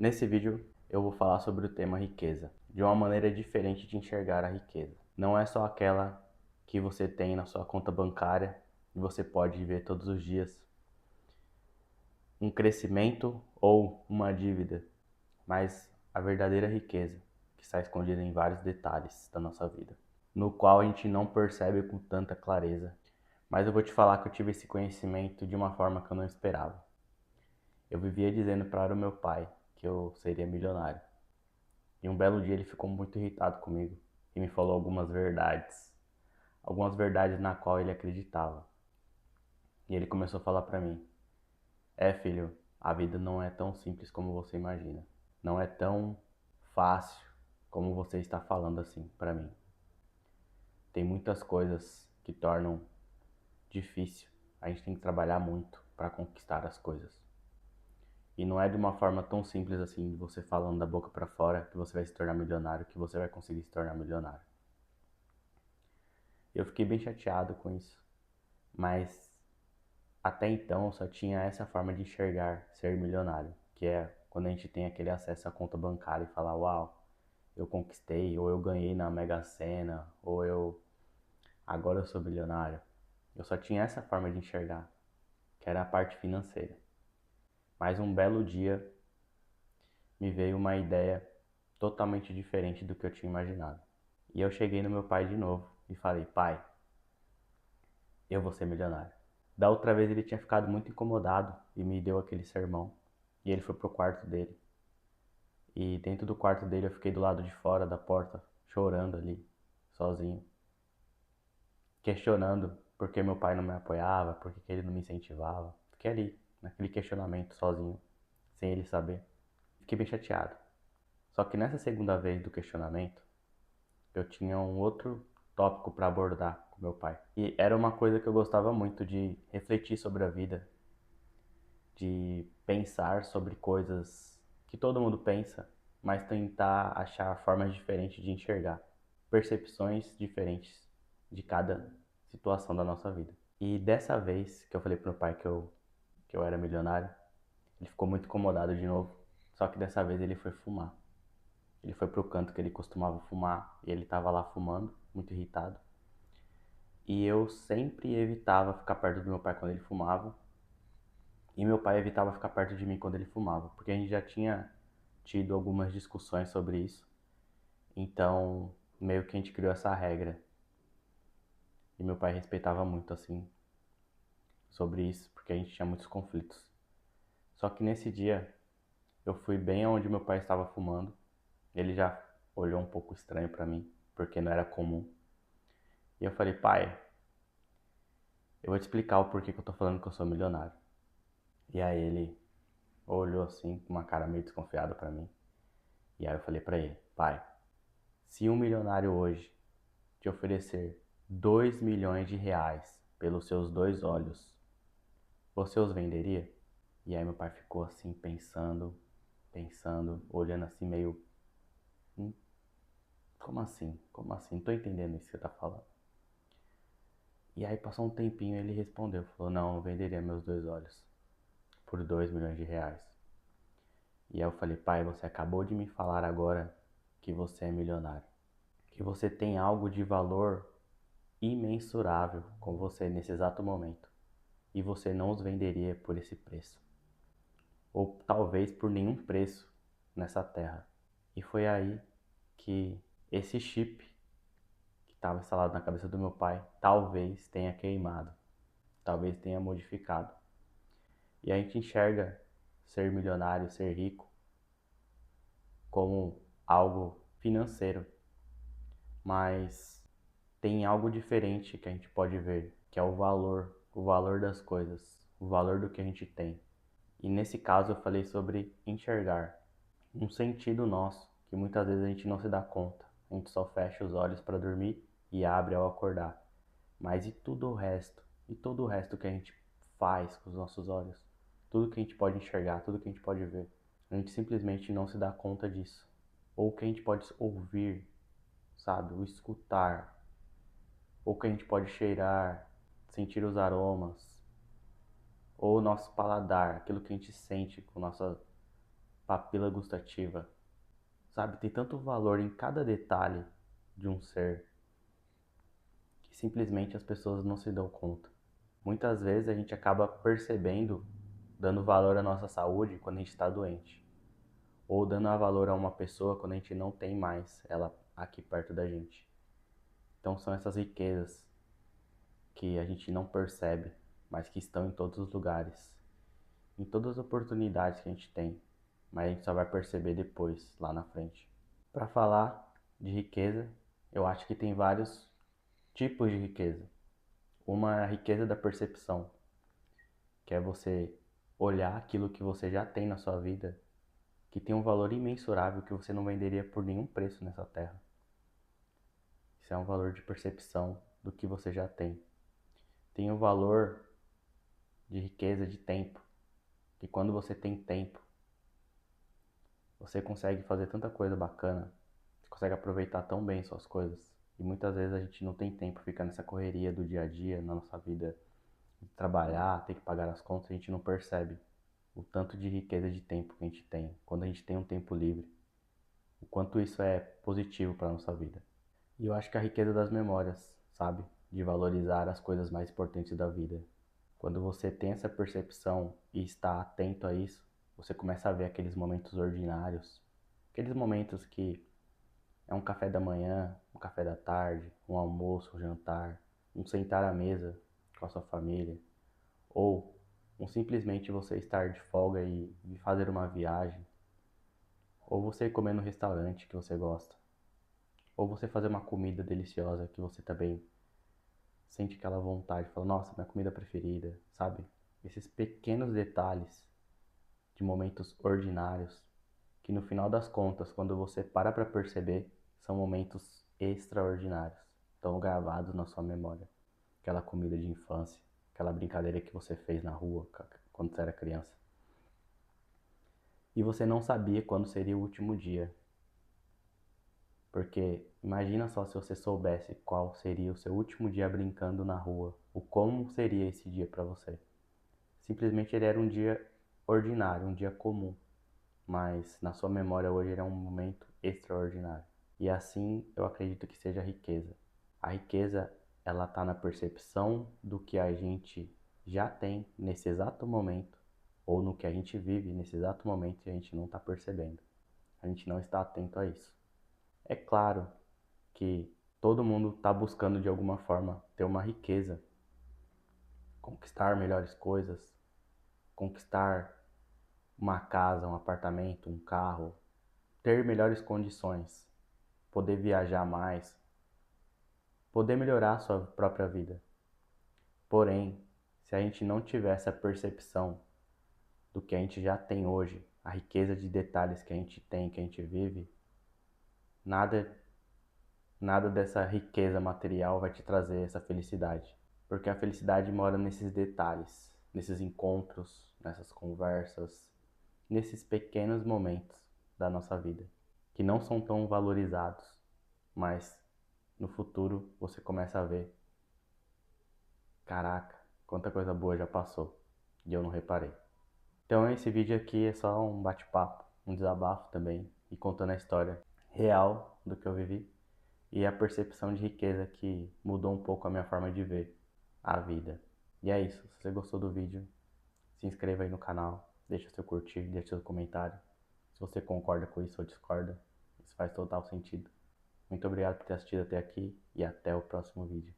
Nesse vídeo eu vou falar sobre o tema riqueza, de uma maneira diferente de enxergar a riqueza. Não é só aquela que você tem na sua conta bancária e você pode ver todos os dias um crescimento ou uma dívida, mas a verdadeira riqueza que está escondida em vários detalhes da nossa vida, no qual a gente não percebe com tanta clareza. Mas eu vou te falar que eu tive esse conhecimento de uma forma que eu não esperava. Eu vivia dizendo para o meu pai que eu seria milionário. E um belo dia ele ficou muito irritado comigo e me falou algumas verdades na qual ele acreditava. E ele começou a falar para mim: filho, a vida não é tão simples como você imagina. Não é tão fácil como você está falando assim para mim. Tem muitas coisas que tornam difícil. A gente tem que trabalhar muito para conquistar as coisas. E não é de uma forma tão simples assim, você falando da boca para fora, que você vai se tornar milionário, que você vai conseguir se tornar milionário. Eu fiquei bem chateado com isso, mas até então eu só tinha essa forma de enxergar ser milionário, que é quando a gente tem aquele acesso à conta bancária e falar: uau, eu conquistei, ou eu ganhei na Mega Sena, ou agora eu sou milionário. Eu só tinha essa forma de enxergar, que era a parte financeira. Mas um belo dia me veio uma ideia totalmente diferente do que eu tinha imaginado. E eu cheguei no meu pai de novo e falei: pai, eu vou ser milionário. Da outra vez ele tinha ficado muito incomodado e me deu aquele sermão. E ele foi pro quarto dele. E dentro do quarto dele eu fiquei do lado de fora da porta, chorando ali, sozinho. Questionando por que meu pai não me apoiava, por que ele não me incentivava. Fiquei ali, naquele questionamento, sozinho, sem ele saber. Fiquei bem chateado. Só que nessa segunda vez do questionamento, eu tinha um outro tópico para abordar com meu pai. E era uma coisa que eu gostava muito de refletir sobre a vida, de pensar sobre coisas que todo mundo pensa, mas tentar achar formas diferentes de enxergar, percepções diferentes de cada situação da nossa vida. E dessa vez que eu falei pro meu pai que eu era milionário, ele ficou muito incomodado de novo, só que dessa vez ele foi fumar. Ele foi pro canto que ele costumava fumar e ele tava lá fumando, muito irritado. E eu sempre evitava ficar perto do meu pai quando ele fumava. E meu pai evitava ficar perto de mim quando ele fumava, porque a gente já tinha tido algumas discussões sobre isso. Então, meio que a gente criou essa regra. E meu pai respeitava muito, assim, sobre isso, porque a gente tinha muitos conflitos. Só que nesse dia, eu fui bem onde meu pai estava fumando. Ele já olhou um pouco estranho pra mim, porque não era comum. E eu falei: pai, eu vou te explicar o porquê que eu tô falando que eu sou milionário. E aí ele olhou assim, com uma cara meio desconfiada pra mim. E aí eu falei pra ele: pai, se um milionário hoje te oferecer 2 milhões de reais pelos seus dois olhos, você os venderia? E aí meu pai ficou assim, pensando, olhando assim meio... Como assim? Como assim? Não tô entendendo isso que você tá falando. E aí passou um tempinho e ele respondeu, falou: não, eu venderia meus dois olhos por 2 milhões de reais. E aí eu falei: pai, você acabou de me falar agora que você é milionário, que você tem algo de valor imensurável com você nesse exato momento, e você não os venderia por esse preço, ou talvez por nenhum preço nessa terra. E foi aí que esse chip que estava instalado na cabeça do meu pai talvez tenha queimado, talvez tenha modificado. E a gente enxerga ser milionário, ser rico, como algo financeiro, mas tem algo diferente que a gente pode ver, que é o valor das coisas, o valor do que a gente tem. E nesse caso eu falei sobre enxergar, um sentido nosso, que muitas vezes a gente não se dá conta. A gente só fecha os olhos para dormir e abre ao acordar. Mas e tudo o resto? E todo o resto que a gente faz com os nossos olhos? Tudo que a gente pode enxergar, tudo que a gente pode ver. A gente simplesmente não se dá conta disso. Ou que a gente pode ouvir, sabe? O escutar. Ou que a gente pode cheirar, sentir os aromas. Ou o nosso paladar, aquilo que a gente sente com nossa papila gustativa, sabe? Tem tanto valor em cada detalhe de um ser que simplesmente as pessoas não se dão conta. Muitas vezes a gente acaba percebendo, dando valor à nossa saúde quando a gente está doente, ou dando valor a uma pessoa quando a gente não tem mais ela aqui perto da gente. Então são essas riquezas que a gente não percebe, mas que estão em todos os lugares, em todas as oportunidades que a gente tem, mas a gente só vai perceber depois, lá na frente. Para falar de riqueza, eu acho que tem vários tipos de riqueza. Uma é a riqueza da percepção, que é você olhar aquilo que você já tem na sua vida, que tem um valor imensurável que você não venderia por nenhum preço nessa terra. Isso é um valor de percepção do que você já tem. Tem o valor de riqueza de tempo, que quando você tem tempo, você consegue fazer tanta coisa bacana, você consegue aproveitar tão bem suas coisas. E muitas vezes a gente não tem tempo, fica nessa correria do dia a dia, na nossa vida, de trabalhar, ter que pagar as contas, a gente não percebe o tanto de riqueza de tempo que a gente tem, quando a gente tem um tempo livre, o quanto isso é positivo para a nossa vida. E eu acho que a riqueza das memórias, sabe? De valorizar as coisas mais importantes da vida. Quando você tem essa percepção e está atento a isso, você começa a ver aqueles momentos ordinários, aqueles momentos que é um café da manhã, um café da tarde, um almoço, um jantar, um sentar à mesa com a sua família, ou um simplesmente você estar de folga e fazer uma viagem, ou você comer no restaurante que você gosta, ou você fazer uma comida deliciosa que você também sente aquela vontade, fala, nossa, minha comida preferida, sabe? Esses pequenos detalhes de momentos ordinários, que no final das contas, quando você para perceber, são momentos extraordinários, estão gravados na sua memória. Aquela comida de infância, aquela brincadeira que você fez na rua quando você era criança. E você não sabia quando seria o último dia. Porque imagina só se você soubesse qual seria o seu último dia brincando na rua, o como seria esse dia para você. Simplesmente ele era um dia ordinário, um dia comum, mas na sua memória hoje ele é um momento extraordinário. E assim eu acredito que seja a riqueza. A riqueza, ela está na percepção do que a gente já tem nesse exato momento, ou no que a gente vive nesse exato momento e a gente não está percebendo. A gente não está atento a isso. É claro que todo mundo está buscando de alguma forma ter uma riqueza, conquistar melhores coisas, conquistar uma casa, um apartamento, um carro, ter melhores condições, poder viajar mais, poder melhorar a sua própria vida. Porém, se a gente não tiver essa percepção do que a gente já tem hoje, a riqueza de detalhes que a gente tem, que a gente vive, nada dessa riqueza material vai te trazer essa felicidade. Porque a felicidade mora nesses detalhes, nesses encontros, nessas conversas, nesses pequenos momentos da nossa vida, que não são tão valorizados, mas no futuro você começa a ver, caraca, quanta coisa boa já passou e eu não reparei. Então esse vídeo aqui é só um bate-papo, um desabafo também, e contando a história real do que eu vivi e a percepção de riqueza que mudou um pouco a minha forma de ver a vida. E é isso, se você gostou do vídeo, se inscreva aí no canal, deixa seu curtir, deixa seu comentário. Se você concorda com isso ou discorda, isso faz total sentido. Muito obrigado por ter assistido até aqui e até o próximo vídeo.